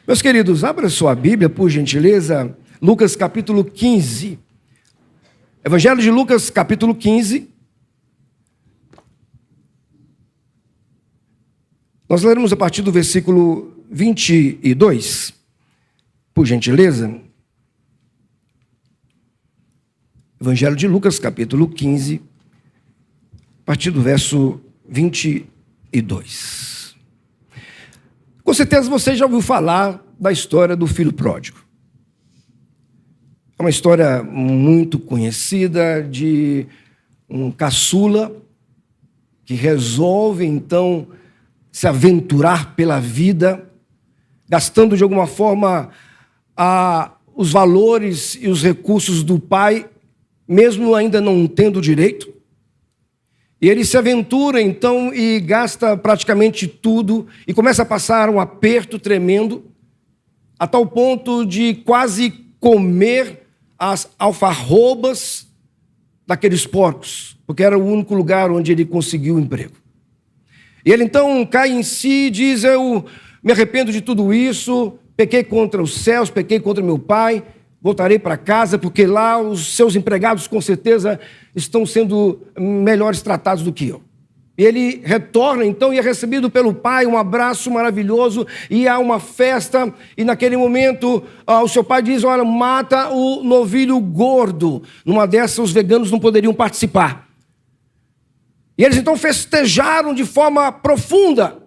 Meus queridos, abra sua Bíblia, por gentileza, Lucas capítulo 15. Evangelho de Lucas capítulo 15. Nós leremos a partir do versículo 22, por gentileza. Evangelho de Lucas capítulo 15, a partir do verso 22. Com certeza você já ouviu falar da história do filho pródigo. É uma história muito conhecida de um caçula que resolve, então, se aventurar pela vida, gastando de alguma forma os valores e os recursos do pai, mesmo ainda não tendo direito. E ele se aventura, então, e gasta praticamente tudo, e começa a passar um aperto tremendo, a tal ponto de quase comer as alfarrobas daqueles porcos, porque era o único lugar onde ele conseguiu emprego. E ele, então, cai em si e diz: eu me arrependo de tudo isso, pequei contra os céus, pequei contra meu pai, voltarei para casa, porque lá os seus empregados, com certeza, estão sendo melhores tratados do que eu. E ele retorna, então, e é recebido pelo pai, um abraço maravilhoso, e há uma festa, e naquele momento o seu pai diz: olha, mata o novilho gordo. Numa dessas, os veganos não poderiam participar. E eles, então, festejaram de forma profunda,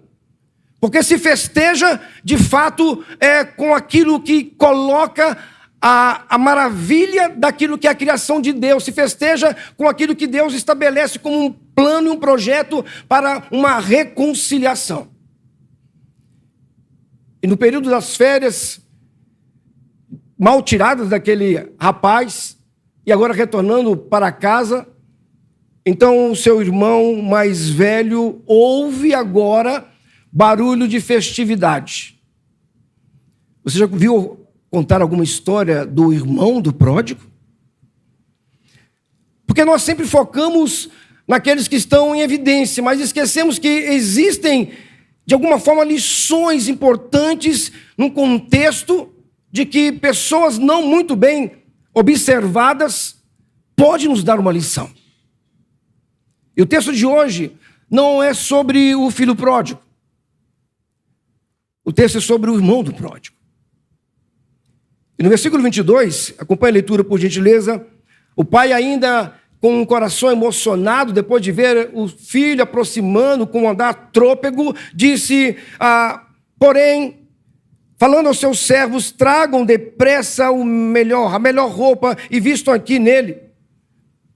porque se festeja, de fato, com aquilo que coloca a maravilha daquilo que é a criação de Deus, se festeja com aquilo que Deus estabelece como um plano e um projeto para uma reconciliação. E no período das férias, mal tiradas daquele rapaz, e agora retornando para casa, então o seu irmão mais velho ouve agora barulho de festividade. Você já viu contar alguma história do irmão do pródigo? Porque nós sempre focamos naqueles que estão em evidência, mas esquecemos que existem, de alguma forma, lições importantes num contexto de que pessoas não muito bem observadas podem nos dar uma lição. E o texto de hoje não é sobre o filho pródigo. O texto é sobre o irmão do pródigo. E no versículo 22, acompanhe a leitura por gentileza, o pai ainda com um coração emocionado, depois de ver o filho aproximando com um andar trôpego, disse, porém, falando aos seus servos, tragam depressa a melhor roupa e vistam aqui nele.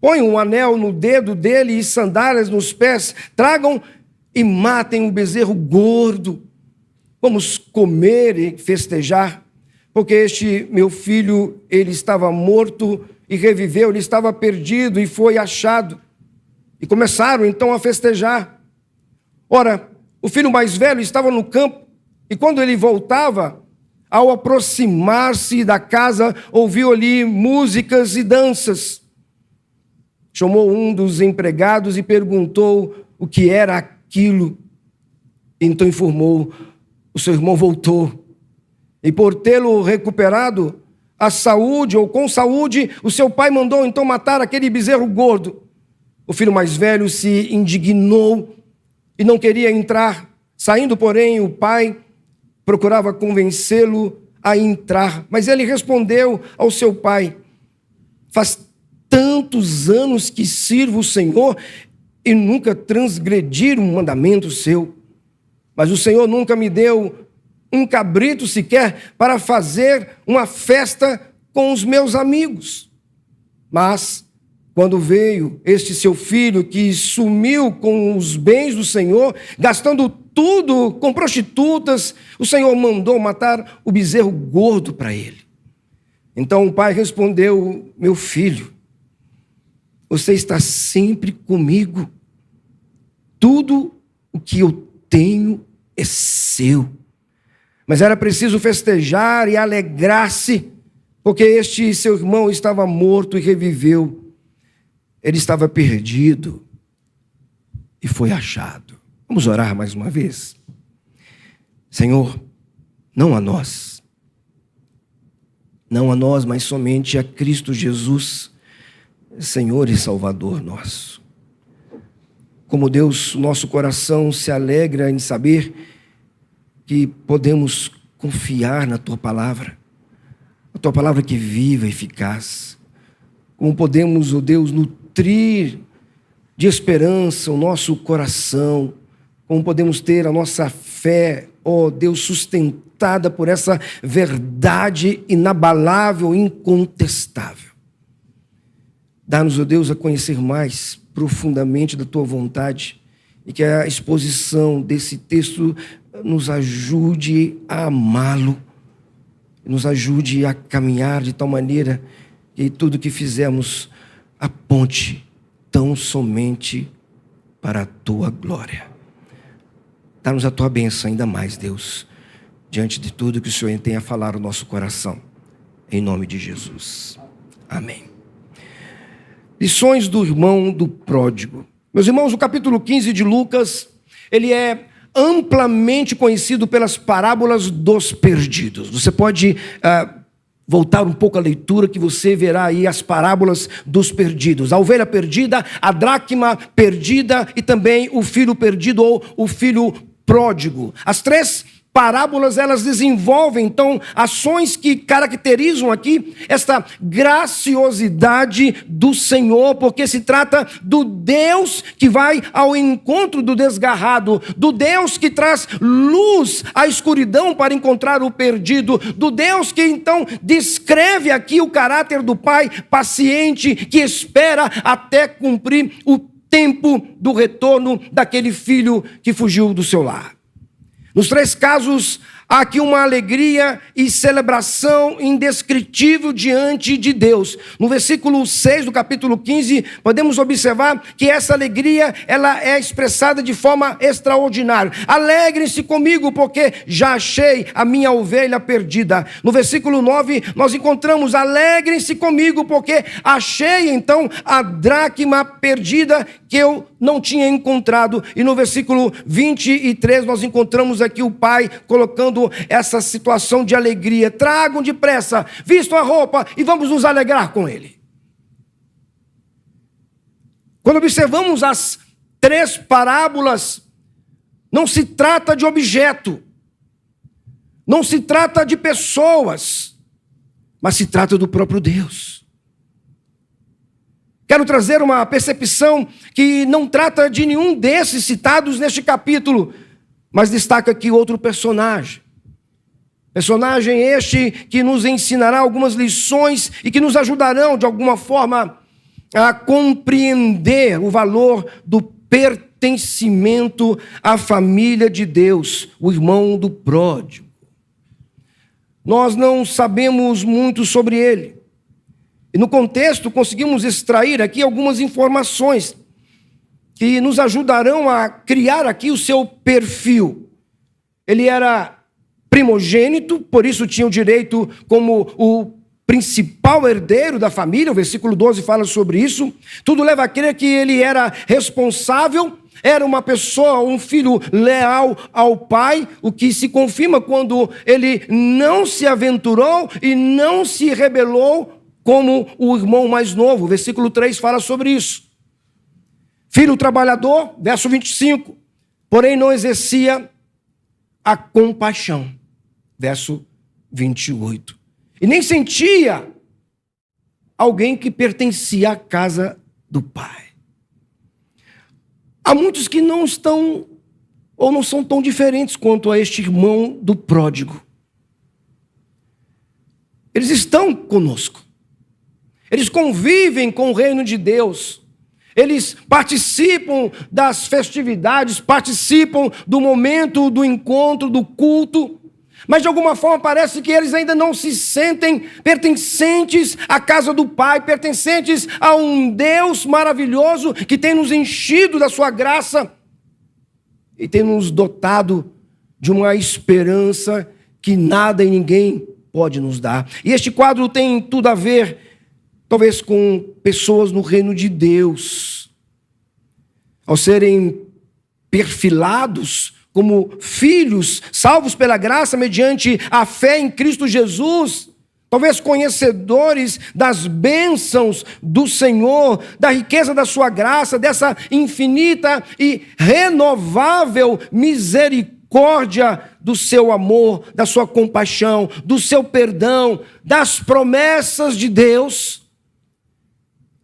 Põe um anel no dedo dele e sandálias nos pés, tragam e matem o bezerro gordo. Vamos comer e festejar. Porque este meu filho, ele estava morto e reviveu, ele estava perdido e foi achado. E começaram então a festejar. Ora, o filho mais velho estava no campo, e quando ele voltava, ao aproximar-se da casa, ouviu ali músicas e danças. Chamou um dos empregados e perguntou o que era aquilo. Então informou: o seu irmão voltou. E por tê-lo recuperado a saúde, ou com saúde, o seu pai mandou então matar aquele bezerro gordo. O filho mais velho se indignou e não queria entrar. Saindo, porém, o pai procurava convencê-lo a entrar. Mas ele respondeu ao seu pai: faz tantos anos que sirvo o Senhor e nunca transgredi um mandamento seu. Mas o Senhor nunca me deu um cabrito sequer para fazer uma festa com os meus amigos. Mas, quando veio este seu filho que sumiu com os bens do Senhor, gastando tudo com prostitutas, o Senhor mandou matar o bezerro gordo para ele. Então o pai respondeu: meu filho, você está sempre comigo. Tudo o que eu tenho é seu. Mas era preciso festejar e alegrar-se, porque este seu irmão estava morto e reviveu. Ele estava perdido e foi achado. Vamos orar mais uma vez. Senhor, não a nós. Não a nós, mas somente a Cristo Jesus, Senhor e Salvador nosso. Como Deus, nosso coração se alegra em saber que podemos confiar na Tua palavra, a Tua palavra que é viva e eficaz. Como podemos, ó Deus, nutrir de esperança o nosso coração, como podemos ter a nossa fé, ó Deus, sustentada por essa verdade inabalável, incontestável. Dá-nos, ó Deus, a conhecer mais profundamente da Tua vontade e que a exposição desse texto nos ajude a amá-lo, nos ajude a caminhar de tal maneira que tudo que fizemos aponte tão somente para a Tua glória. Dá-nos a Tua bênção ainda mais, Deus, diante de tudo que o Senhor tem a falar no nosso coração, em nome de Jesus. Amém. Lições do irmão do pródigo. Meus irmãos, o capítulo 15 de Lucas, ele é amplamente conhecido pelas parábolas dos perdidos. Você pode voltar um pouco à leitura que você verá aí as parábolas dos perdidos. A ovelha perdida, a dracma perdida e também o filho perdido ou o filho pródigo. As três parábolas, elas desenvolvem, então, ações que caracterizam aqui esta graciosidade do Senhor, porque se trata do Deus que vai ao encontro do desgarrado, do Deus que traz luz à escuridão para encontrar o perdido, do Deus que, então, descreve aqui o caráter do Pai paciente, que espera até cumprir o tempo do retorno daquele filho que fugiu do seu lar. Nos três casos, há aqui uma alegria e celebração indescritível diante de Deus. No versículo 6 do capítulo 15, podemos observar que essa alegria ela é expressada de forma extraordinária. Alegrem-se comigo, porque já achei a minha ovelha perdida. No versículo 9, nós encontramos: alegrem-se comigo, porque achei então a dracma perdida que eu não tinha encontrado. E no versículo 23, nós encontramos aqui o pai colocando essa situação de alegria: tragam depressa, vistam a roupa e vamos nos alegrar com ele. Quando observamos as três parábolas, não se trata de objeto, não se trata de pessoas, mas se trata do próprio Deus. Quero trazer uma percepção que não trata de nenhum desses citados neste capítulo, mas destaca aqui outro personagem. Personagem este que nos ensinará algumas lições e que nos ajudarão, de alguma forma, a compreender o valor do pertencimento à família de Deus, o irmão do pródigo. Nós não sabemos muito sobre ele. E no contexto, conseguimos extrair aqui algumas informações que nos ajudarão a criar aqui o seu perfil. Ele era primogênito, por isso tinha o direito como o principal herdeiro da família, o versículo 12 fala sobre isso. Tudo leva a crer que ele era responsável, era uma pessoa, um filho leal ao pai, o que se confirma quando ele não se aventurou e não se rebelou como o irmão mais novo. O versículo 3 fala sobre isso. Filho trabalhador, verso 25, porém não exercia a compaixão, verso 28. E nem sentia alguém que pertencia à casa do pai. Há muitos que não estão, ou não são tão diferentes quanto a este irmão do pródigo. Eles estão conosco. Eles convivem com o reino de Deus. Eles participam das festividades, participam do momento do encontro, do culto. Mas de alguma forma parece que eles ainda não se sentem pertencentes à casa do Pai, pertencentes a um Deus maravilhoso que tem nos enchido da sua graça e tem nos dotado de uma esperança que nada e ninguém pode nos dar. E este quadro tem tudo a ver talvez com pessoas no reino de Deus, ao serem perfilados como filhos, salvos pela graça mediante a fé em Cristo Jesus, talvez conhecedores das bênçãos do Senhor, da riqueza da sua graça, dessa infinita e renovável misericórdia do seu amor, da sua compaixão, do seu perdão, das promessas de Deus,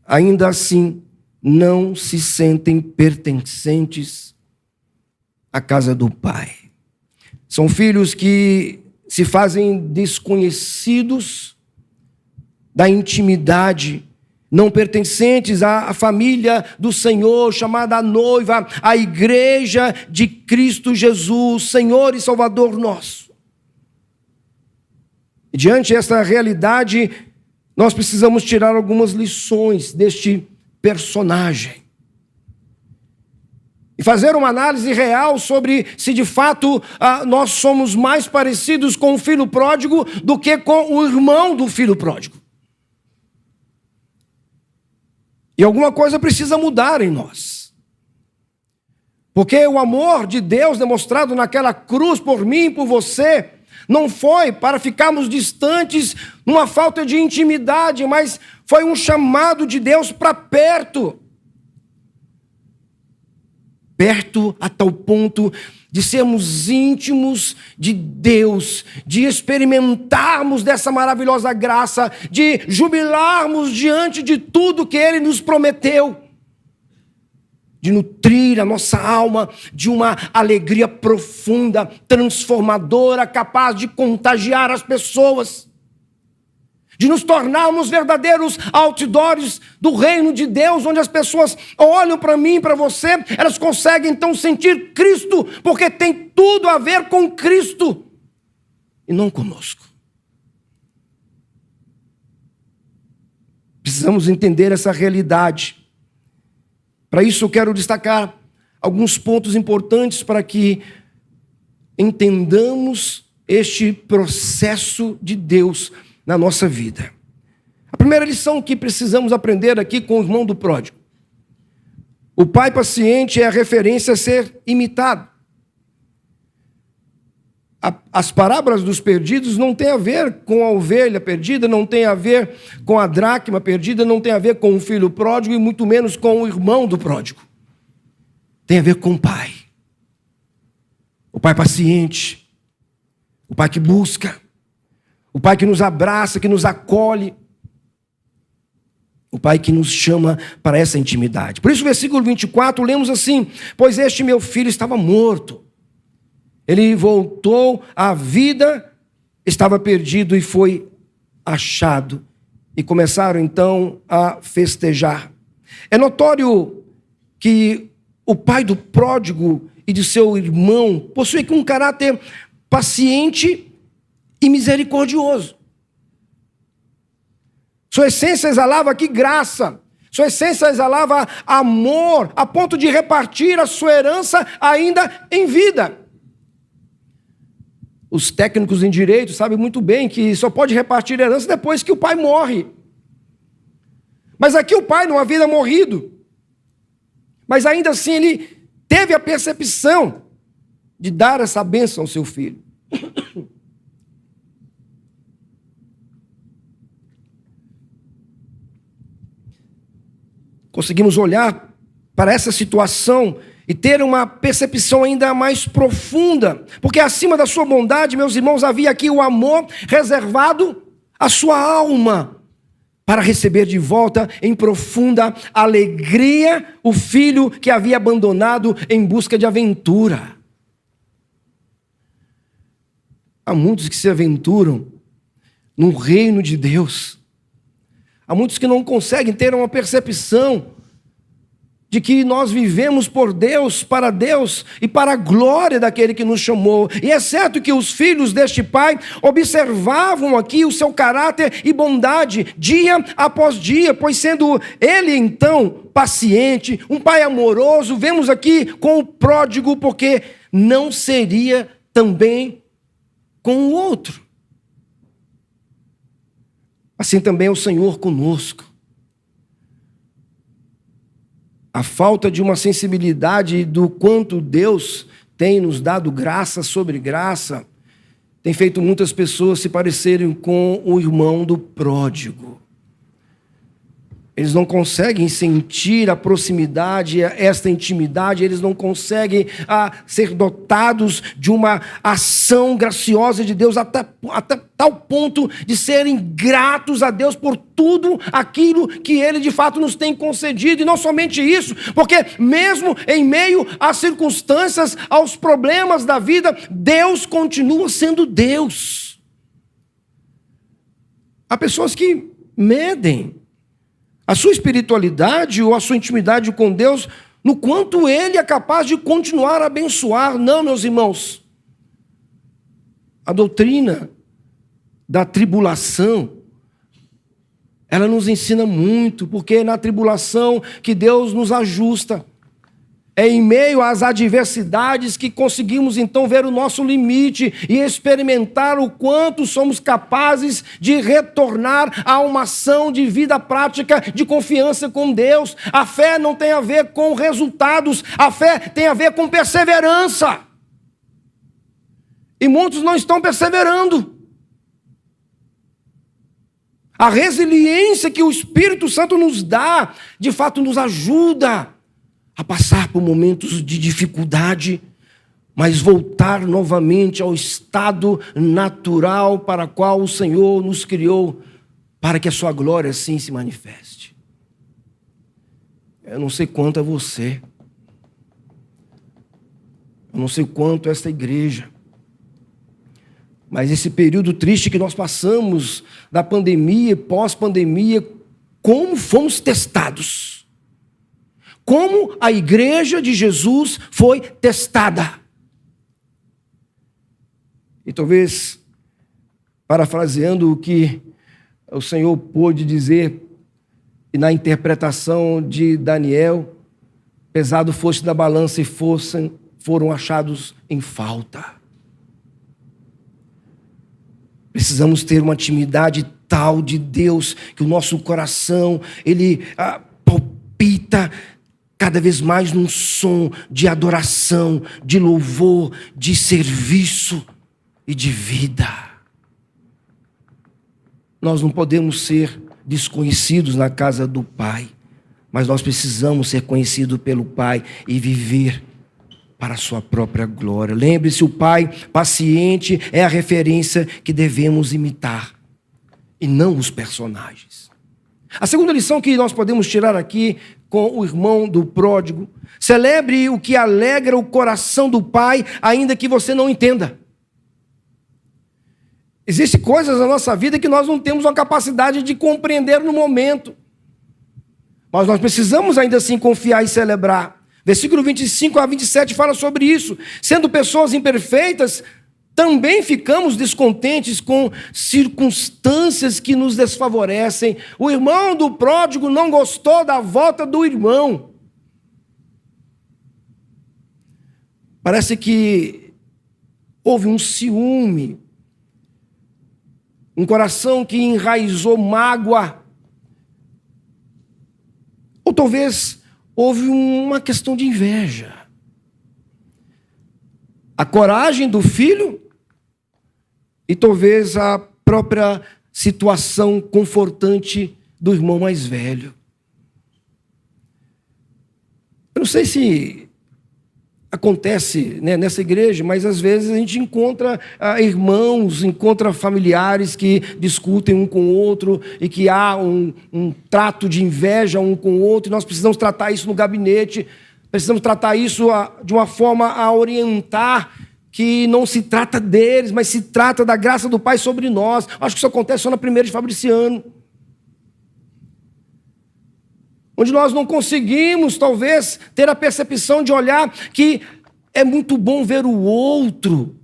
ainda assim não se sentem pertencentes à casa do Pai. São filhos que se fazem desconhecidos da intimidade, não pertencentes à família do Senhor, chamada a noiva, a igreja de Cristo Jesus, Senhor e Salvador nosso. E diante desta realidade, nós precisamos tirar algumas lições deste personagem e fazer uma análise real sobre se de fato nós somos mais parecidos com o filho pródigo do que com o irmão do filho pródigo. E alguma coisa precisa mudar em nós. Porque o amor de Deus demonstrado naquela cruz por mim e por você não foi para ficarmos distantes numa falta de intimidade, mas foi um chamado de Deus para perto. Perto a tal ponto de sermos íntimos de Deus, de experimentarmos dessa maravilhosa graça, de jubilarmos diante de tudo que Ele nos prometeu, de nutrir a nossa alma de uma alegria profunda, transformadora, capaz de contagiar as pessoas, de nos tornarmos verdadeiros outdoors do reino de Deus, onde as pessoas olham para mim, para você, elas conseguem então sentir Cristo, porque tem tudo a ver com Cristo e não conosco. Precisamos entender essa realidade. Para isso eu quero destacar alguns pontos importantes para que entendamos este processo de Deus na nossa vida. A primeira lição que precisamos aprender aqui com o irmão do pródigo: o pai paciente é a referência a ser imitado. As parábolas dos perdidos não têm a ver com a ovelha perdida, não tem a ver com a dracma perdida, não tem a ver com o filho pródigo e muito menos com o irmão do pródigo. Tem a ver com o pai. O pai paciente, o pai que busca, o pai que nos abraça, que nos acolhe, o pai que nos chama para essa intimidade. Por isso, no versículo 24, lemos assim: pois este meu filho estava morto, ele voltou à vida, estava perdido e foi achado. E começaram então a festejar. É notório que o pai do pródigo e de seu irmão possui um caráter paciente e misericordioso. Sua essência exalava aqui graça. Sua essência exalava amor, a ponto de repartir a sua herança ainda em vida. Os técnicos em direito sabem muito bem que só pode repartir herança depois que o pai morre. Mas aqui o pai não havia morrido. Mas ainda assim ele teve a percepção de dar essa bênção ao seu filho. Conseguimos olhar para essa situação e ter uma percepção ainda mais profunda, porque acima da sua bondade, meus irmãos, havia aqui o amor reservado à sua alma, para receber de volta em profunda alegria o filho que havia abandonado em busca de aventura. Há muitos que se aventuram no reino de Deus. Há muitos que não conseguem ter uma percepção de que nós vivemos por Deus, para Deus e para a glória daquele que nos chamou. E é certo que os filhos deste pai observavam aqui o seu caráter e bondade dia após dia, pois sendo ele então paciente, um pai amoroso, vemos aqui com o pródigo, porque não seria também com o outro. Assim também é o Senhor conosco. A falta de uma sensibilidade do quanto Deus tem nos dado graça sobre graça, tem feito muitas pessoas se parecerem com o irmão do pródigo. Eles não conseguem sentir a proximidade, esta intimidade, eles não conseguem ser dotados de uma ação graciosa de Deus até tal ponto de serem gratos a Deus por tudo aquilo que Ele de fato nos tem concedido. E não somente isso, porque mesmo em meio às circunstâncias, aos problemas da vida, Deus continua sendo Deus. Há pessoas que medem a sua espiritualidade ou a sua intimidade com Deus no quanto Ele é capaz de continuar a abençoar. Não, meus irmãos. A doutrina da tribulação, ela nos ensina muito, porque é na tribulação que Deus nos ajusta. É em meio às adversidades que conseguimos então ver o nosso limite e experimentar o quanto somos capazes de retornar a uma ação de vida prática de confiança com Deus. A fé não tem a ver com resultados, a fé tem a ver com perseverança. E muitos não estão perseverando. A resiliência que o Espírito Santo nos dá, de fato nos ajuda a passar por momentos de dificuldade, mas voltar novamente ao estado natural para o qual o Senhor nos criou, para que a sua glória assim se manifeste. Eu não sei quanto a você, eu não sei quanto a esta igreja, mas esse período triste que nós passamos, da pandemia e pós-pandemia, como fomos testados. Como a igreja de Jesus foi testada. E talvez, parafraseando o que o Senhor pôde dizer na interpretação de Daniel, pesado fosse da balança e foram achados em falta. Precisamos ter uma intimidade tal de Deus, que o nosso coração, ele palpita cada vez mais num som de adoração, de louvor, de serviço e de vida. Nós não podemos ser desconhecidos na casa do Pai, mas nós precisamos ser conhecidos pelo Pai e viver para a sua própria glória. Lembre-se, o Pai paciente é a referência que devemos imitar, e não os personagens. A segunda lição que nós podemos tirar aqui com o irmão do pródigo: celebre o que alegra o coração do Pai, ainda que você não entenda. Existem coisas na nossa vida que nós não temos a capacidade de compreender no momento, mas nós precisamos ainda assim confiar e celebrar. Versículo 25 a 27 fala sobre isso. Sendo pessoas imperfeitas, também ficamos descontentes com circunstâncias que nos desfavorecem. O irmão do pródigo não gostou da volta do irmão. Parece que houve um ciúme, um coração que enraizou mágoa. Ou talvez houve uma questão de inveja. A coragem do filho e talvez a própria situação confortante do irmão mais velho. Eu não sei se acontece, né, nessa igreja, mas às vezes a gente encontra irmãos, encontra familiares que discutem um com o outro e que há um trato de inveja um com o outro, e nós precisamos tratar isso no gabinete, precisamos tratar isso de uma forma a orientar que não se trata deles, mas se trata da graça do Pai sobre nós. Acho que isso acontece só na primeira de Fabriciano, onde nós não conseguimos, talvez, ter a percepção de olhar que é muito bom ver o outro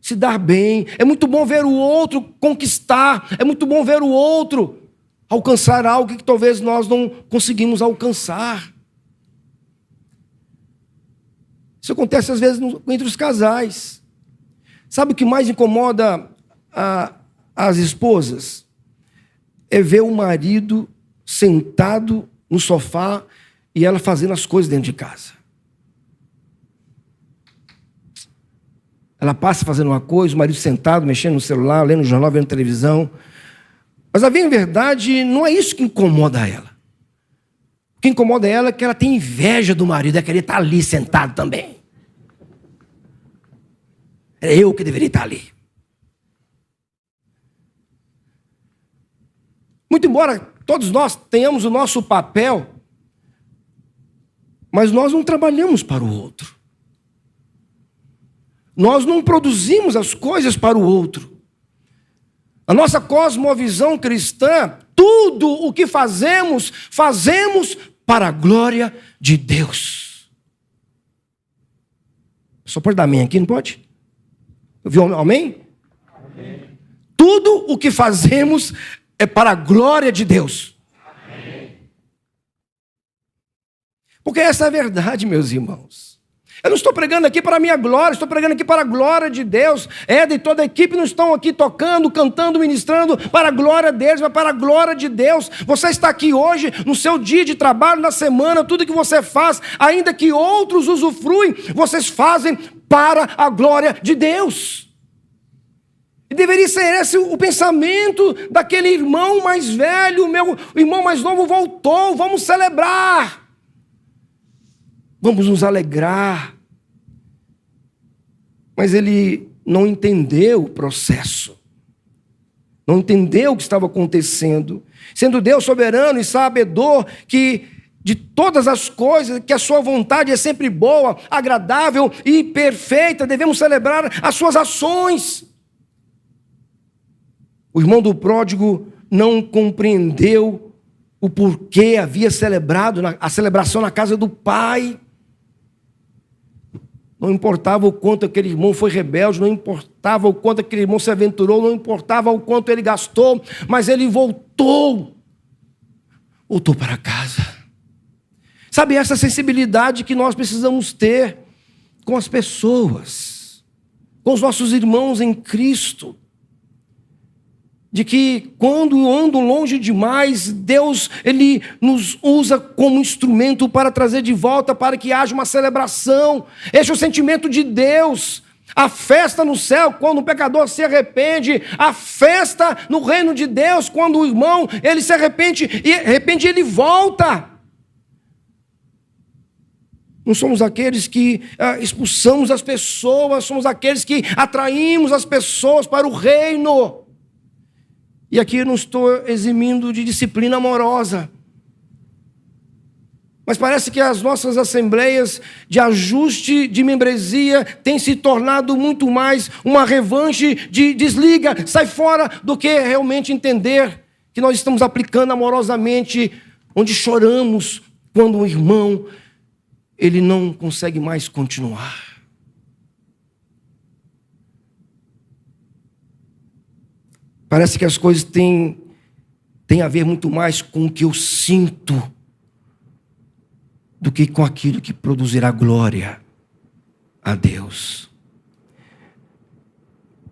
se dar bem, é muito bom ver o outro conquistar, é muito bom ver o outro alcançar algo que talvez nós não conseguimos alcançar. Isso acontece às vezes entre os casais. Sabe o que mais incomoda as esposas? É ver o marido sentado no sofá e ela fazendo as coisas dentro de casa. Ela passa fazendo uma coisa, o marido sentado, mexendo no celular, lendo jornal, vendo televisão. Mas a verdade não é isso que incomoda ela. O que incomoda ela é que ela tem inveja do marido, é querer estar ali sentado também. É eu que deveria estar ali. Muito embora todos nós tenhamos o nosso papel, mas nós não trabalhamos para o outro. Nós não produzimos as coisas para o outro. A nossa cosmovisão cristã, tudo o que fazemos, fazemos para a glória de Deus. Só pode dar amém aqui, não pode? Viu amém? Amém. Tudo o que fazemos é para a glória de Deus. Amém. Porque essa é a verdade, meus irmãos. Eu não estou pregando aqui para a minha glória, estou pregando aqui para a glória de Deus. Éder e toda a equipe não estão aqui tocando, cantando, ministrando para a glória deles, mas para a glória de Deus. Você está aqui hoje, no seu dia de trabalho, na semana, tudo que você faz, ainda que outros usufruem, vocês fazem para a glória de Deus. E deveria ser esse o pensamento daquele irmão mais velho, meu irmão mais novo voltou, vamos celebrar. Vamos nos alegrar. Mas ele não entendeu o processo. Não entendeu o que estava acontecendo. Sendo Deus soberano e sabedor que de todas as coisas, que a sua vontade é sempre boa, agradável e perfeita, devemos celebrar as suas ações. O irmão do pródigo não compreendeu o porquê havia celebrado a celebração na casa do pai. Não importava o quanto aquele irmão foi rebelde, não importava o quanto aquele irmão se aventurou, não importava o quanto ele gastou, mas ele voltou para casa. Sabe, essa sensibilidade que nós precisamos ter com as pessoas, com os nossos irmãos em Cristo, de que quando ando longe demais, Deus, Ele nos usa como instrumento para trazer de volta, para que haja uma celebração. Este é o sentimento de Deus. A festa no céu, quando o pecador se arrepende. A festa no reino de Deus, quando o irmão, ele se arrepende e ele volta. Não somos aqueles que expulsamos as pessoas, somos aqueles que atraímos as pessoas para o reino. E aqui eu não estou eximindo de disciplina amorosa. Mas parece que as nossas assembleias de ajuste de membresia têm se tornado muito mais uma revanche de desliga, sai fora, do que realmente entender que nós estamos aplicando amorosamente, onde choramos quando o irmão, ele não consegue mais continuar. Parece que as coisas têm a ver muito mais com o que eu sinto do que com aquilo que produzirá glória a Deus.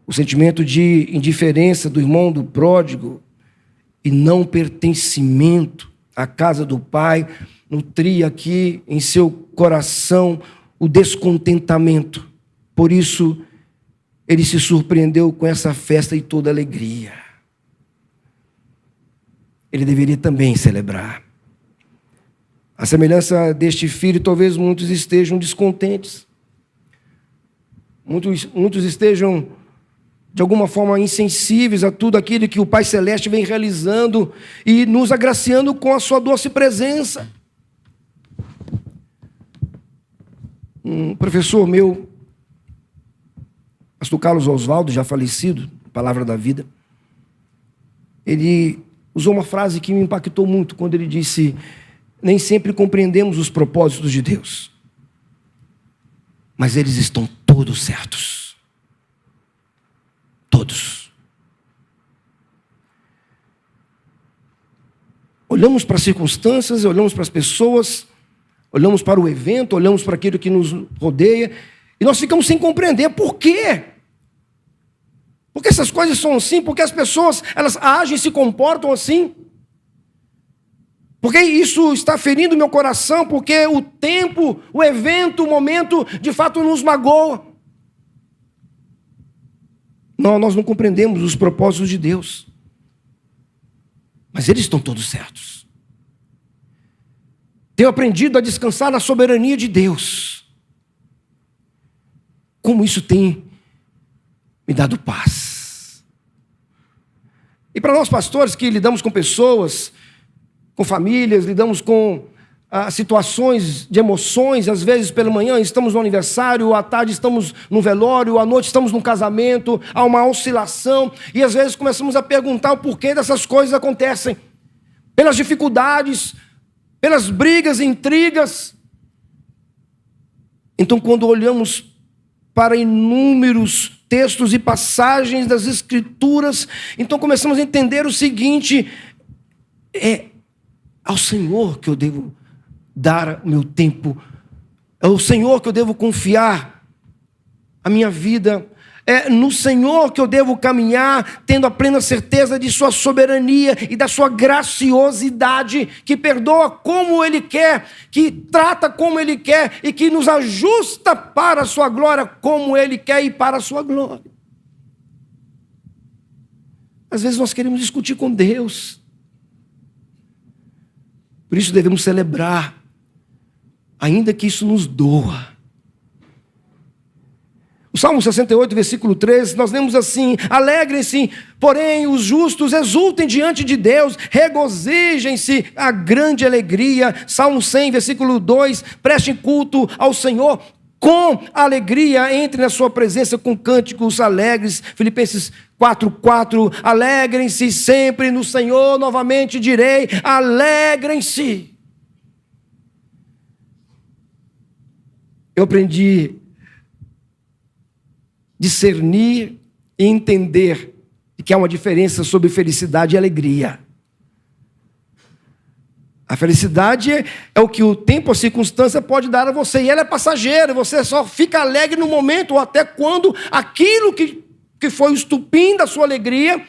O sentimento de indiferença do irmão do pródigo e não pertencimento à casa do Pai nutria aqui em seu coração o descontentamento. Por isso, ele se surpreendeu com essa festa e toda alegria. Ele deveria também celebrar. A semelhança deste filho, talvez muitos estejam descontentes. Muitos estejam, de alguma forma, insensíveis a tudo aquilo que o Pai Celeste vem realizando e nos agraciando com a sua doce presença. Um professor meu, pastor Carlos Oswaldo, já falecido, Palavra da Vida, ele usou uma frase que me impactou muito quando ele disse: nem sempre compreendemos os propósitos de Deus, mas eles estão todos certos. Todos. Olhamos para as circunstâncias, olhamos para as pessoas, olhamos para o evento, olhamos para aquilo que nos rodeia, e nós ficamos sem compreender por quê. Por que essas coisas são assim? Por que as pessoas, elas agem e se comportam assim? Porque isso está ferindo meu coração, porque o tempo, o evento, o momento, de fato nos magoa. Nós não compreendemos os propósitos de Deus. Mas eles estão todos certos. Tenho aprendido a descansar na soberania de Deus. Como isso tem me dado paz. E para nós pastores que lidamos com pessoas, com famílias, lidamos com situações de emoções, às vezes pela manhã estamos no aniversário, à tarde estamos no velório, à noite estamos no casamento, há uma oscilação, e às vezes começamos a perguntar o porquê dessas coisas acontecem. Pelas dificuldades, pelas brigas, intrigas. Então, quando olhamos para inúmeros textos e passagens das Escrituras, então começamos a entender o seguinte: é ao Senhor que eu devo dar o meu tempo, é ao Senhor que eu devo confiar a minha vida, é no Senhor que eu devo caminhar, tendo a plena certeza de sua soberania e da sua graciosidade, que perdoa como Ele quer, que trata como Ele quer e que nos ajusta para a sua glória como Ele quer e para a sua glória. Às vezes nós queremos discutir com Deus, por isso devemos celebrar, ainda que isso nos doa. O Salmo 68, versículo 3, nós lemos assim: alegrem-se, porém os justos exultem diante de Deus, regozijem-se a grande alegria. Salmo 100, versículo 2, prestem culto ao Senhor com alegria, entre na sua presença com cânticos alegres. Filipenses 4:4, alegrem-se sempre no Senhor, novamente direi, alegrem-se. Eu aprendi a discernir e entender que há uma diferença sobre felicidade e alegria. A felicidade é o que o tempo, a circunstância pode dar a você, e ela é passageira, você só fica alegre no momento, ou até quando aquilo que foi o estupim da sua alegria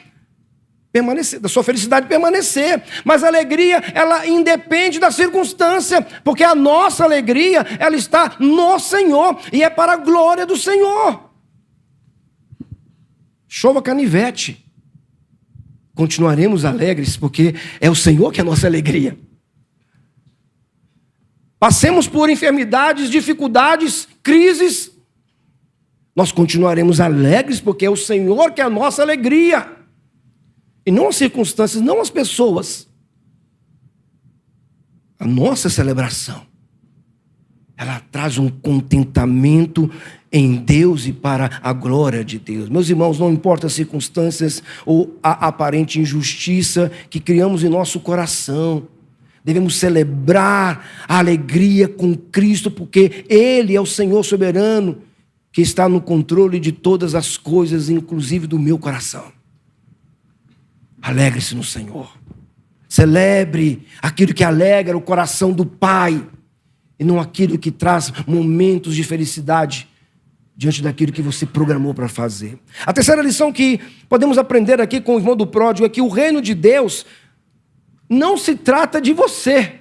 permanecer, da sua felicidade permanecer. Mas a alegria, ela independe da circunstância, porque a nossa alegria, ela está no Senhor, e é para a glória do Senhor. Chova canivete, continuaremos alegres, porque é o Senhor que é a nossa alegria. Passemos por enfermidades, dificuldades, crises, nós continuaremos alegres, porque é o Senhor que é a nossa alegria. E não as circunstâncias, não as pessoas. A nossa celebração, ela traz um contentamento em Deus e para a glória de Deus. Meus irmãos, não importa as circunstâncias ou a aparente injustiça que criamos em nosso coração, devemos celebrar a alegria com Cristo, porque Ele é o Senhor soberano, que está no controle de todas as coisas, inclusive do meu coração. Alegre-se no Senhor. Celebre aquilo que alegra o coração do Pai, e não aquilo que traz momentos de felicidade diante daquilo que você programou para fazer. A terceira lição que podemos aprender aqui com o irmão do pródigo é que o reino de Deus não se trata de você.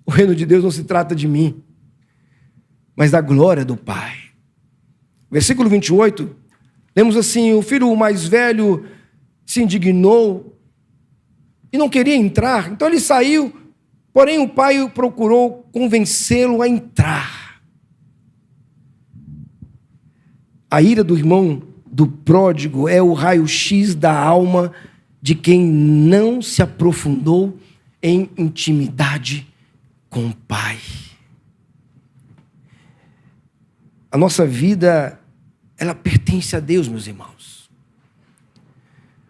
O reino de Deus não se trata de mim, mas da glória do Pai. Versículo 28, lemos assim: o filho mais velho se indignou e não queria entrar, então ele saiu, porém o pai procurou convencê-lo a entrar. A ira do irmão do pródigo é o raio-x da alma de quem não se aprofundou em intimidade com o Pai. A nossa vida, ela pertence a Deus, meus irmãos.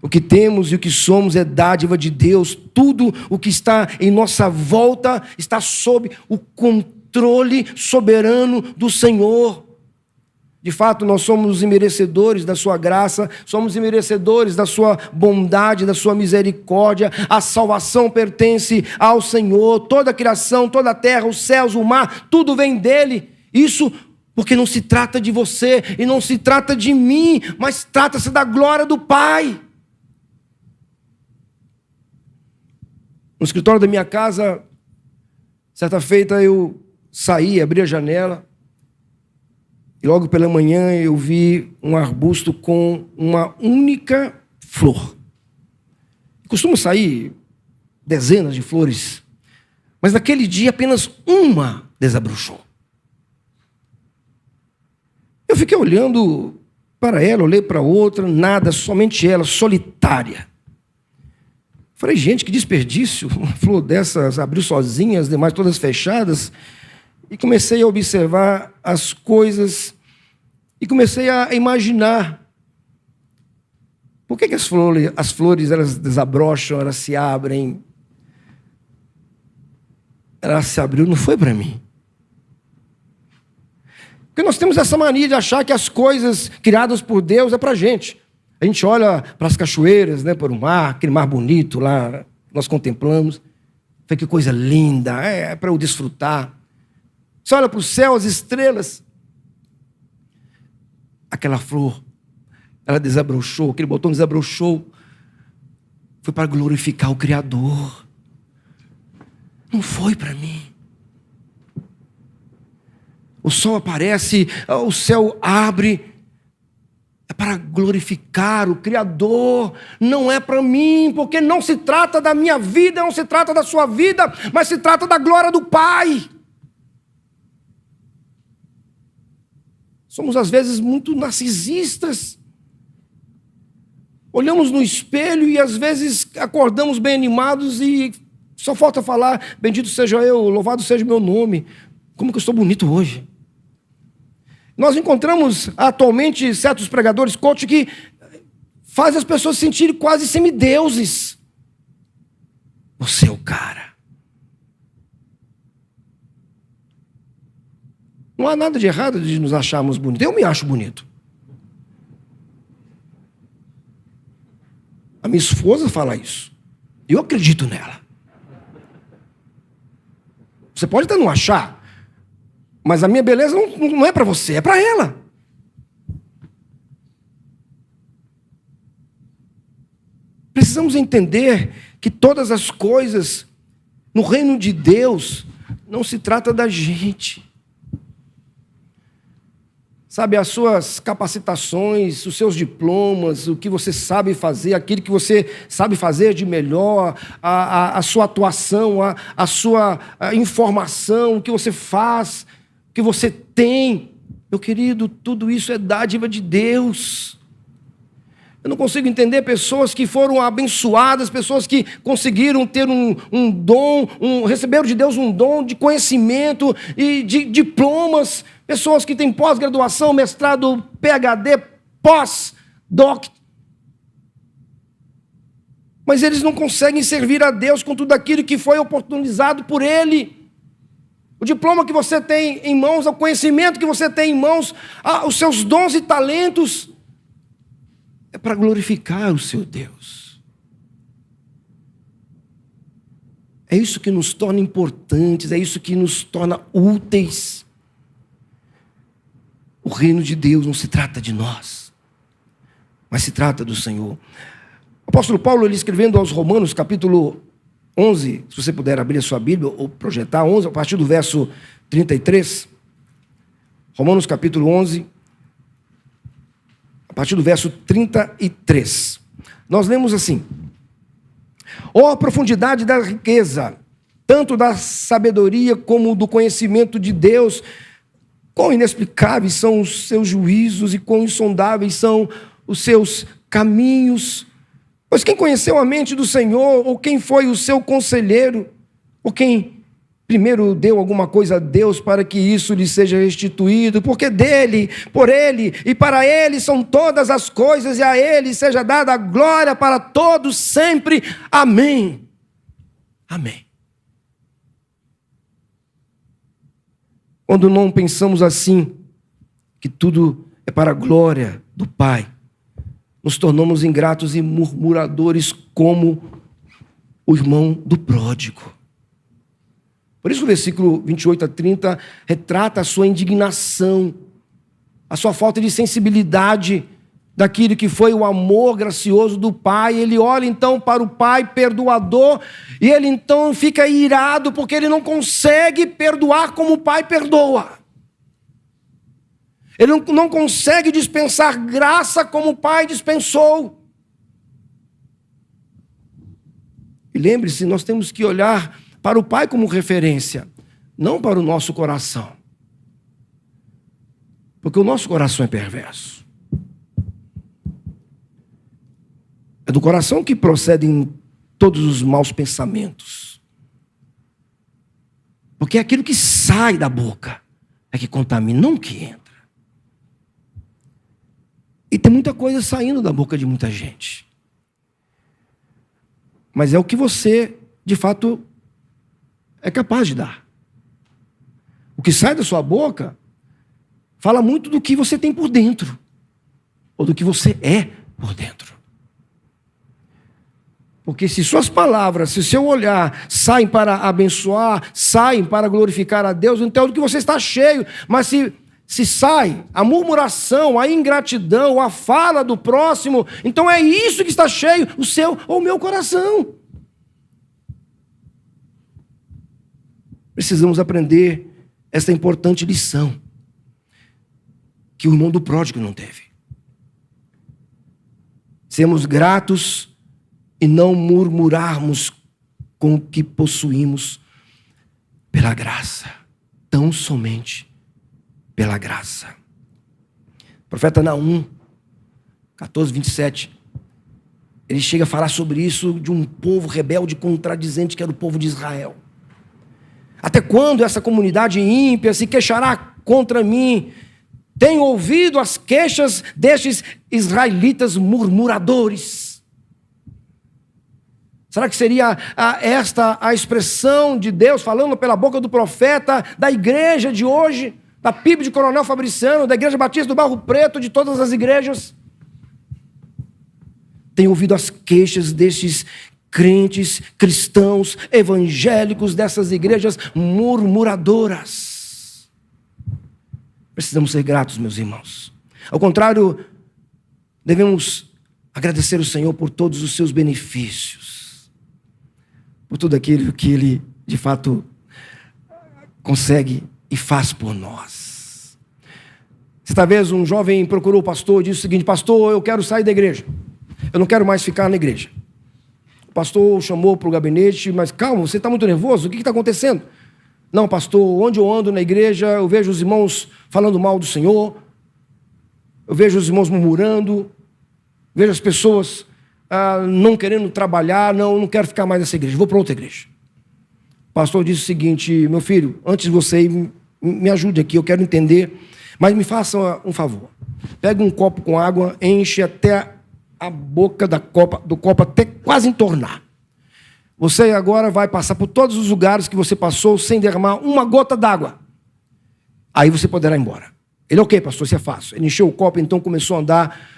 O que temos e o que somos é dádiva de Deus. Tudo o que está em nossa volta está sob o controle soberano do Senhor. De fato, nós somos imerecedores da sua graça, somos imerecedores da sua bondade, da sua misericórdia. A salvação pertence ao Senhor. Toda a criação, toda a terra, os céus, o mar, tudo vem dele. Isso porque não se trata de você e não se trata de mim, mas trata-se da glória do Pai. No escritório da minha casa, certa feita eu saí, abri a janela, E logo pela manhã eu vi um arbusto com uma única flor. Costuma sair dezenas de flores, mas naquele dia apenas uma desabrochou. Eu fiquei olhando para ela, olhei para outra, nada, somente ela, solitária. Falei, gente, que desperdício, uma flor dessas abriu sozinha, as demais todas fechadas. E comecei a observar as coisas e comecei a imaginar. Por que as flores elas desabrocham, elas se abrem? Ela se abriu, não foi para mim. Porque nós temos essa mania de achar que as coisas criadas por Deus é para a gente. A gente olha para as cachoeiras, né, para o mar, aquele mar bonito lá, nós contemplamos. Foi que coisa linda, é para eu desfrutar. Você olha para o céu, as estrelas. Aquela flor, ela desabrochou, aquele botão desabrochou. Foi para glorificar o Criador. Não foi para mim. O sol aparece, o céu abre. É para glorificar o Criador. Não é para mim, porque não se trata da minha vida, não se trata da sua vida, mas se trata da glória do Pai. Somos às vezes muito narcisistas. Olhamos no espelho e às vezes acordamos bem animados e só falta falar, bendito seja eu, louvado seja o meu nome. Como que eu estou bonito hoje? Nós encontramos atualmente certos pregadores, coach, que fazem as pessoas se sentirem quase semideuses. Você é o cara. Não há nada de errado de nos acharmos bonitos. Eu me acho bonito. A minha esposa fala isso. Eu acredito nela. Você pode até não achar, mas a minha beleza não é para você, é para ela. Precisamos entender que todas as coisas no reino de Deus não se trata da gente. Sabe, as suas capacitações, os seus diplomas, o que você sabe fazer, aquilo que você sabe fazer de melhor, a sua atuação, a sua informação, o que você faz, o que você tem. Meu querido, tudo isso é dádiva de Deus. Eu não consigo entender pessoas que foram abençoadas, pessoas que conseguiram ter um dom, receberam de Deus um dom de conhecimento e de diplomas, pessoas que têm pós-graduação, mestrado, PhD, pós-doc. Mas eles não conseguem servir a Deus com tudo aquilo que foi oportunizado por Ele. O diploma que você tem em mãos, o conhecimento que você tem em mãos, os seus dons e talentos, é para glorificar o seu Deus. É isso que nos torna importantes, é isso que nos torna úteis. O reino de Deus não se trata de nós, mas se trata do Senhor. O apóstolo Paulo, ele escrevendo aos Romanos, capítulo 11, se você puder abrir a sua Bíblia ou projetar 11, a partir do verso 33. Romanos capítulo 11, a partir do verso 33. Nós lemos assim: ó, profundidade da riqueza, tanto da sabedoria como do conhecimento de Deus, quão inexplicáveis são os seus juízos e quão insondáveis são os seus caminhos. Pois quem conheceu a mente do Senhor, ou quem foi o seu conselheiro, ou quem primeiro deu alguma coisa a Deus para que isso lhe seja restituído, porque dele, por ele e para ele são todas as coisas, e a ele seja dada a glória para todos sempre. Amém. Amém. Quando não pensamos assim, que tudo é para a glória do Pai, nos tornamos ingratos e murmuradores como o irmão do pródigo. Por isso o versículo 28 a 30 retrata a sua indignação, a sua falta de sensibilidade daquilo que foi o amor gracioso do Pai. Ele olha então para o Pai perdoador e ele então fica irado porque ele não consegue perdoar como o Pai perdoa. Ele não consegue dispensar graça como o Pai dispensou. E lembre-se, nós temos que olhar para o Pai como referência, não para o nosso coração. Porque o nosso coração é perverso. É do coração que procedem todos os maus pensamentos. Porque é aquilo que sai da boca é que contamina, não que entra. E tem muita coisa saindo da boca de muita gente. Mas é o que você, de fato, é capaz de dar. O que sai da sua boca fala muito do que você tem por dentro, ou do que você é por dentro. Porque se suas palavras, se seu olhar saem para abençoar, saem para glorificar a Deus, então é do que você está cheio. Mas se sai a murmuração, a ingratidão, a fala do próximo, então é isso que está cheio, o seu ou o meu coração. Precisamos aprender esta importante lição que o irmão do pródigo não teve. Sermos gratos e não murmurarmos com o que possuímos pela graça, tão somente pela graça. O profeta Naum, 14, 27, ele chega a falar sobre isso de um povo rebelde, contradizente, que era o povo de Israel. Até quando essa comunidade ímpia se queixará contra mim? Tenho ouvido as queixas destes israelitas murmuradores. Será que seria esta a expressão de Deus falando pela boca do profeta da igreja de hoje? Da PIB de Coronel Fabriciano, da Igreja Batista do Barro Preto, de todas as igrejas? Tenho ouvido as queixas destes crentes, cristãos, evangélicos, dessas igrejas murmuradoras. Precisamos ser gratos, meus irmãos. Ao contrário, devemos agradecer o Senhor por todos os seus benefícios, por tudo aquilo que Ele, de fato, consegue e faz por nós. Certa vez um jovem procurou o pastor e disse o seguinte: pastor, eu quero sair da igreja. Eu não quero mais ficar na igreja. O pastor chamou para o gabinete, mas calma, você está muito nervoso, o que está acontecendo? Não, pastor, onde eu ando na igreja, eu vejo os irmãos falando mal do Senhor, eu vejo os irmãos murmurando, vejo as pessoas não querendo trabalhar, não quero ficar mais nessa igreja, vou para outra igreja. O pastor disse o seguinte: meu filho, antes de você ir, me ajude aqui, eu quero entender, mas me faça um favor. Pega um copo com água, enche até a boca do copo até quase entornar. Você agora vai passar por todos os lugares que você passou sem derramar uma gota d'água. Aí você poderá ir embora. Ele: ok, pastor, isso é fácil. Ele encheu o copo, então começou a andar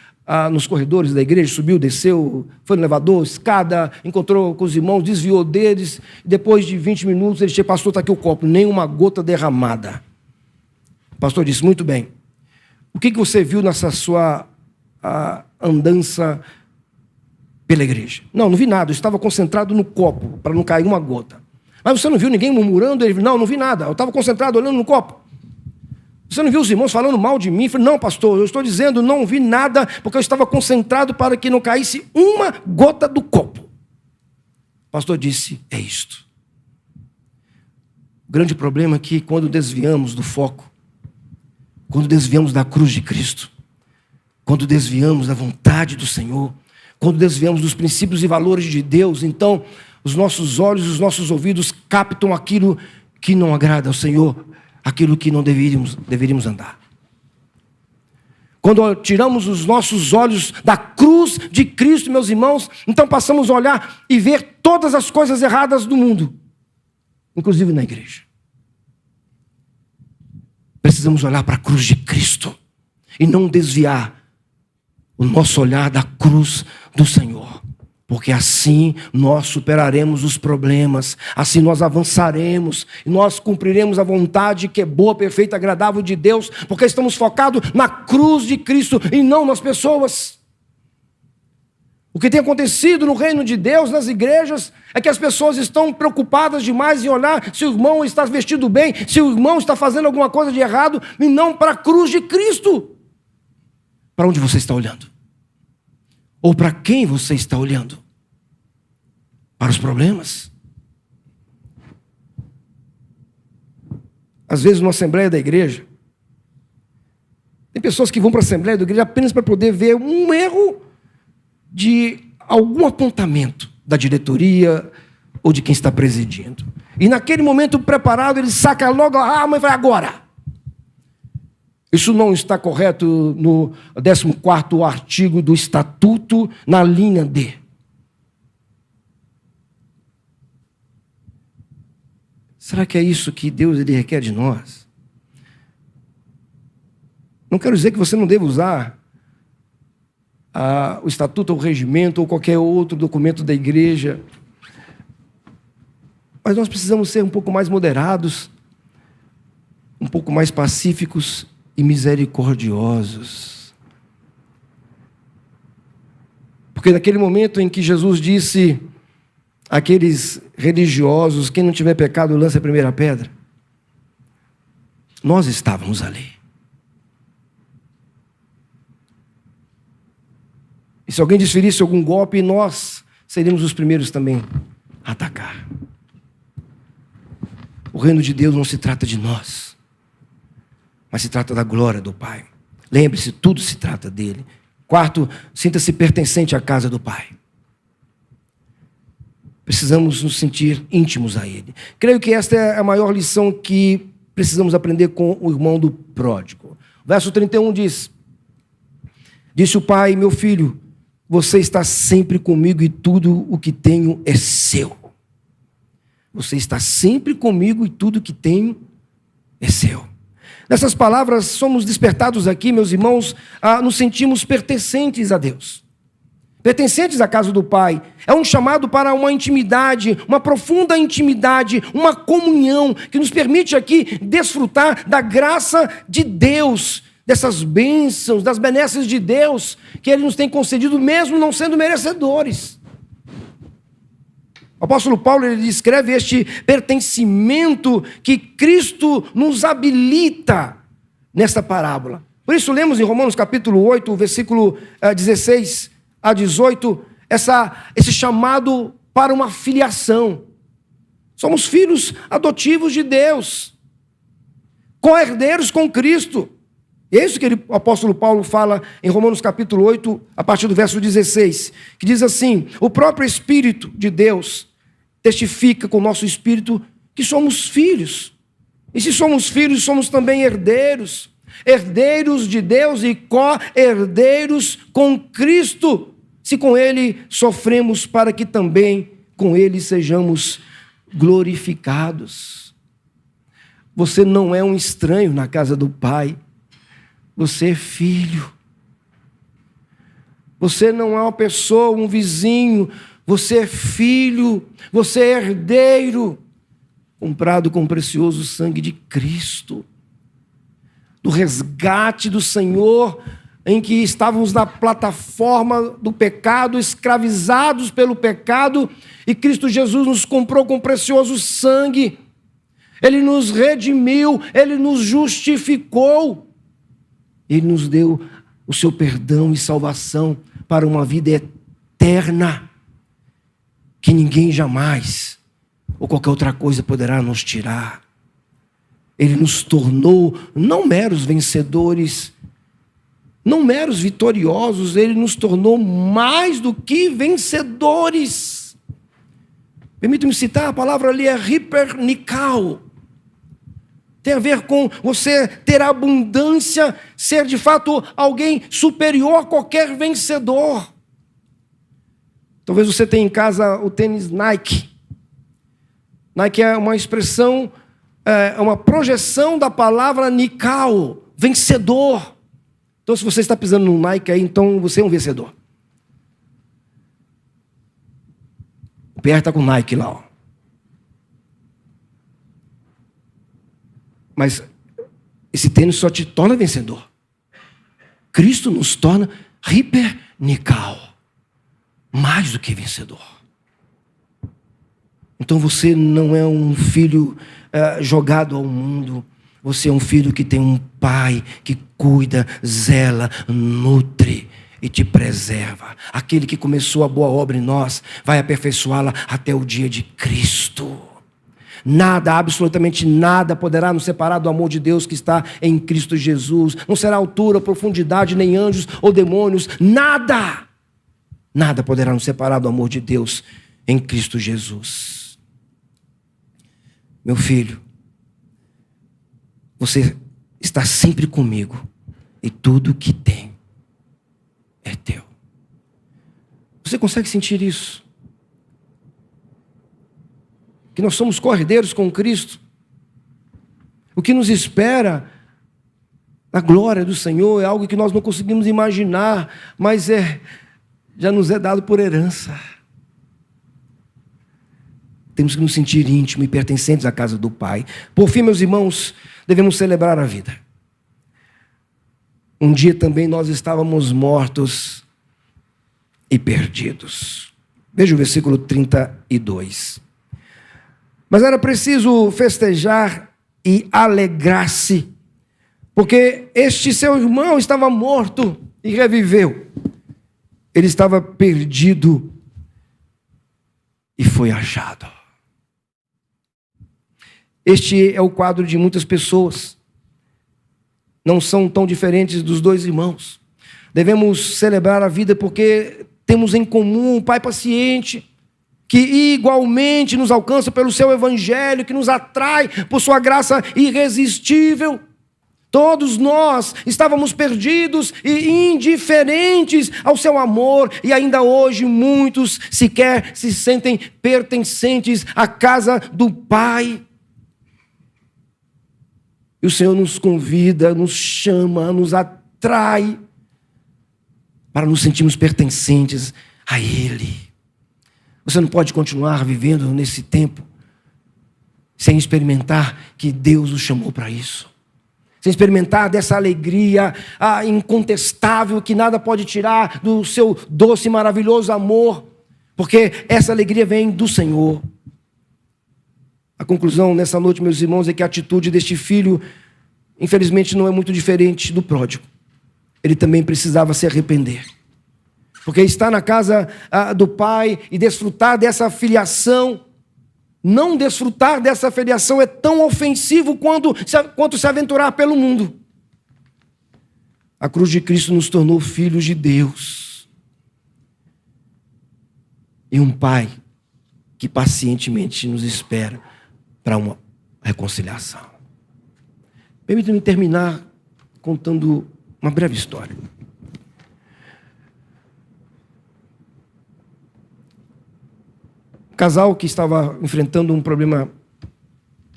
nos corredores da igreja, subiu, desceu, foi no elevador, escada, encontrou com os irmãos, desviou deles. Depois de 20 minutos, ele disse: pastor, está aqui o copo, nem uma gota derramada. O pastor disse: muito bem. O que você viu nessa sua andança pela igreja? Não vi nada, eu estava concentrado no copo, para não cair uma gota. Mas você não viu ninguém murmurando? Ele: não vi nada, eu estava concentrado olhando no copo. Você não viu os irmãos falando mal de mim? Eu falei: não, pastor, eu estou dizendo, não vi nada, porque eu estava concentrado para que não caísse uma gota do copo. O pastor disse: é isto. O grande problema é que quando desviamos do foco, quando desviamos da cruz de Cristo, quando desviamos da vontade do Senhor, quando desviamos dos princípios e valores de Deus, então os nossos olhos, os nossos ouvidos captam aquilo que não agrada ao Senhor, aquilo que não deveríamos andar. Quando tiramos os nossos olhos da cruz de Cristo, meus irmãos, então passamos a olhar e ver todas as coisas erradas do mundo, inclusive na igreja. Precisamos olhar para a cruz de Cristo e não desviar o nosso olhar da cruz do Senhor, porque assim nós superaremos os problemas, assim nós avançaremos e nós cumpriremos a vontade que é boa, perfeita, agradável de Deus, porque estamos focados na cruz de Cristo e não nas pessoas. O que tem acontecido no reino de Deus, nas igrejas, é que as pessoas estão preocupadas demais em olhar se o irmão está vestido bem, se o irmão está fazendo alguma coisa de errado, e não para a cruz de Cristo. Para onde você está olhando? Ou para quem você está olhando? Para os problemas? Às vezes, numa assembleia da igreja, tem pessoas que vão para a assembleia da igreja apenas para poder ver um erro de algum apontamento da diretoria ou de quem está presidindo. E naquele momento preparado, ele saca logo a arma e vai agora. Isso não está correto no 14º artigo do Estatuto, na linha D. Será que é isso que Deus requer de nós? Não quero dizer que você não deva usar o estatuto, ou o regimento, ou qualquer outro documento da igreja. Mas nós precisamos ser um pouco mais moderados, um pouco mais pacíficos e misericordiosos. Porque naquele momento em que Jesus disse àqueles religiosos: quem não tiver pecado, lance a primeira pedra, nós estávamos ali. E se alguém desferisse algum golpe, nós seríamos os primeiros também a atacar. O reino de Deus não se trata de nós, mas se trata da glória do Pai. Lembre-se, tudo se trata dele. Quarto, sinta-se pertencente à casa do Pai. Precisamos nos sentir íntimos a Ele. Creio que esta é a maior lição que precisamos aprender com o irmão do pródigo. Verso 31 diz: disse o pai: meu filho, você está sempre comigo e tudo o que tenho é seu. Você está sempre comigo e tudo o que tenho é seu. Nessas palavras, somos despertados aqui, meus irmãos, nos sentimos pertencentes a Deus. Pertencentes à casa do Pai. É um chamado para uma intimidade, uma profunda intimidade, uma comunhão que nos permite aqui desfrutar da graça de Deus, dessas bênçãos, das benesses de Deus que Ele nos tem concedido, mesmo não sendo merecedores. O apóstolo Paulo, ele descreve este pertencimento que Cristo nos habilita nesta parábola. Por isso lemos em Romanos capítulo 8, versículo 16 a 18, esse chamado para uma filiação. Somos filhos adotivos de Deus, co-herdeiros com Cristo. É isso que o apóstolo Paulo fala em Romanos capítulo 8, a partir do verso 16, que diz assim: o próprio Espírito de Deus testifica com o nosso espírito que somos filhos. E se somos filhos, somos também herdeiros. Herdeiros de Deus e co-herdeiros com Cristo, se com Ele sofremos, para que também com Ele sejamos glorificados. Você não é um estranho na casa do Pai. Você é filho. Você não é uma pessoa, um vizinho. Você é filho. Você é herdeiro, comprado com o precioso sangue de Cristo, do resgate do Senhor, em que estávamos na plataforma do pecado, escravizados pelo pecado, e Cristo Jesus nos comprou com precioso sangue. Ele nos redimiu, Ele nos justificou. Ele nos deu o seu perdão e salvação para uma vida eterna, que ninguém jamais, ou qualquer outra coisa, poderá nos tirar. Ele nos tornou não meros vencedores, não meros vitoriosos, Ele nos tornou mais do que vencedores. Permita-me citar, a palavra ali é hipernikao. Tem a ver com você ter abundância, ser de fato alguém superior a qualquer vencedor. Talvez você tenha em casa o tênis Nike. Nike é uma expressão, é uma projeção da palavra Nikao, vencedor. Então, se você está pisando no Nike aí, então você é um vencedor. O Pierre está com o Nike lá, ó. Mas esse tênis só te torna vencedor. Cristo nos torna hipernikao. mais do que vencedor. Então você não é um filho jogado ao mundo. Você é um filho que tem um pai que cuida, zela, nutre e te preserva. Aquele que começou a boa obra em nós vai aperfeiçoá-la até o dia de Cristo. Nada, absolutamente nada poderá nos separar do amor de Deus que está em Cristo Jesus. Não será altura, profundidade, nem anjos ou demônios. Nada poderá nos separar do amor de Deus em Cristo Jesus. Meu filho, você está sempre comigo e tudo que tem é teu. Você consegue sentir isso? Que nós somos cordeiros com Cristo. O que nos espera na glória do Senhor é algo que nós não conseguimos imaginar, mas já nos é dado por herança. Temos que nos sentir íntimos e pertencentes à casa do Pai. Por fim, meus irmãos, devemos celebrar a vida. Um dia também nós estávamos mortos e perdidos. Veja o versículo 32. Mas era preciso festejar e alegrar-se, porque este seu irmão estava morto e reviveu. Ele estava perdido e foi achado. Este é o quadro de muitas pessoas. Não são tão diferentes dos dois irmãos. Devemos celebrar a vida porque temos em comum um Pai paciente, que igualmente nos alcança pelo seu evangelho, que nos atrai por sua graça irresistível. Todos nós estávamos perdidos e indiferentes ao seu amor, e ainda hoje muitos sequer se sentem pertencentes à casa do Pai. E o Senhor nos convida, nos chama, nos atrai para nos sentirmos pertencentes a Ele. Você não pode continuar vivendo nesse tempo sem experimentar que Deus o chamou para isso. Sem experimentar dessa alegria incontestável que nada pode tirar do seu doce e maravilhoso amor, porque essa alegria vem do Senhor. A conclusão nessa noite, meus irmãos, é que a atitude deste filho, infelizmente, não é muito diferente do pródigo. Ele também precisava se arrepender. Porque estar na casa do Pai e desfrutar dessa filiação, não desfrutar dessa filiação é tão ofensivo quanto se aventurar pelo mundo. A cruz de Cristo nos tornou filhos de Deus. E um Pai que pacientemente nos espera para uma reconciliação. Permita-me terminar contando uma breve história. Um casal que estava enfrentando um problema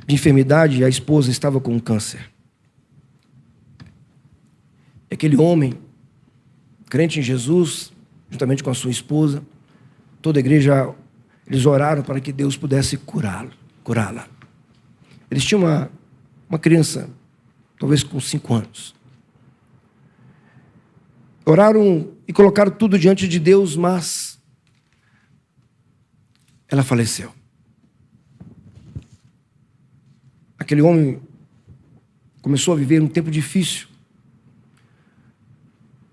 de enfermidade, a esposa estava com câncer. Aquele homem, crente em Jesus, juntamente com a sua esposa, toda a igreja, eles oraram para que Deus pudesse curá-la. Eles tinham uma criança, talvez com 5 anos. Oraram e colocaram tudo diante de Deus, mas ela faleceu. Aquele homem começou a viver um tempo difícil,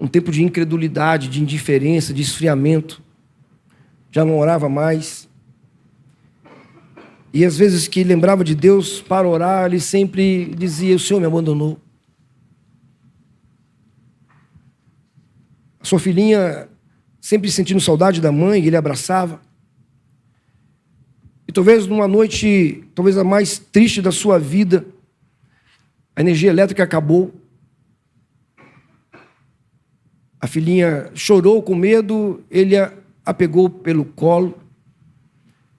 um tempo de incredulidade, de indiferença, de esfriamento. Já não orava mais. E às vezes que lembrava de Deus para orar, ele sempre dizia: o Senhor me abandonou. A sua filhinha, sempre sentindo saudade da mãe, ele abraçava. E talvez numa noite, talvez a mais triste da sua vida, a energia elétrica acabou. A filhinha chorou com medo, ele a pegou pelo colo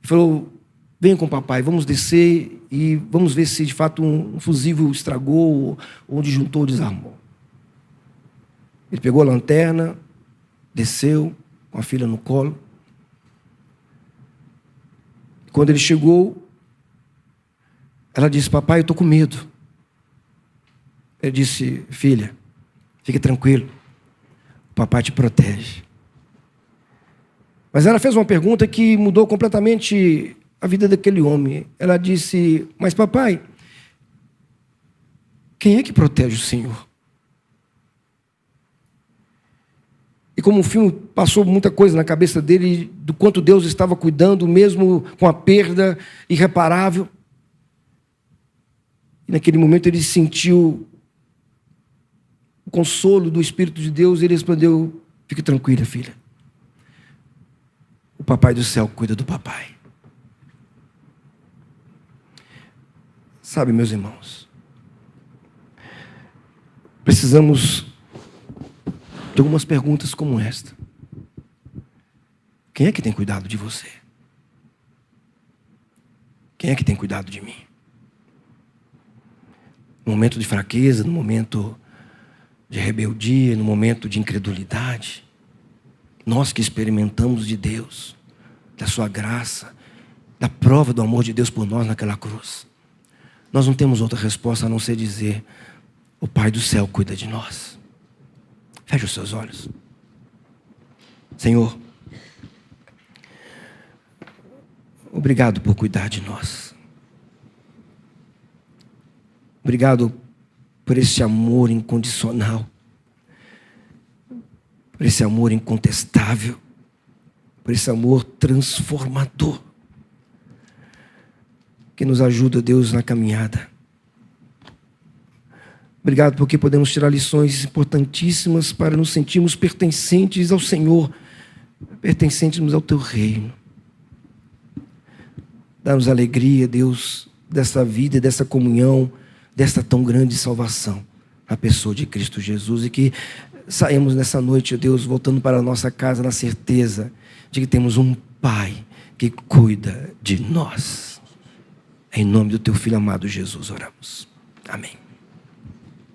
e falou: venha com o papai, vamos descer e vamos ver se de fato um fusível estragou ou um disjuntor desarmou. Ele pegou a lanterna, desceu com a filha no colo. Quando ele chegou, ela disse: papai, eu estou com medo. Ele disse: filha, fique tranquilo, o papai te protege. Mas ela fez uma pergunta que mudou completamente a vida daquele homem. Ela disse: mas papai, quem é que protege o Senhor? E como o filme passou muita coisa na cabeça dele, do quanto Deus estava cuidando, mesmo com a perda irreparável. E naquele momento ele sentiu o consolo do Espírito de Deus, e ele respondeu: fique tranquila, filha. O papai do céu cuida do papai. Sabe, meus irmãos, precisamos de algumas perguntas como esta. Quem é que tem cuidado de você? Quem é que tem cuidado de mim? No momento de fraqueza, no momento de rebeldia, no momento de incredulidade, nós que experimentamos de Deus, da sua graça, da prova do amor de Deus por nós naquela cruz, nós não temos outra resposta a não ser dizer: o Pai do céu cuida de nós. Feche os seus olhos. Senhor, obrigado por cuidar de nós. Obrigado por esse amor incondicional, por esse amor incontestável, por esse amor transformador, que nos ajuda, Deus, na caminhada. Obrigado porque podemos tirar lições importantíssimas para nos sentirmos pertencentes ao Senhor, pertencentes ao Teu reino. Dá-nos alegria, Deus, dessa vida, dessa comunhão, desta tão grande salvação, na pessoa de Cristo Jesus, e que saímos nessa noite, Deus, voltando para a nossa casa na certeza de que temos um Pai que cuida de nós. Em nome do Teu Filho amado Jesus oramos. Amém.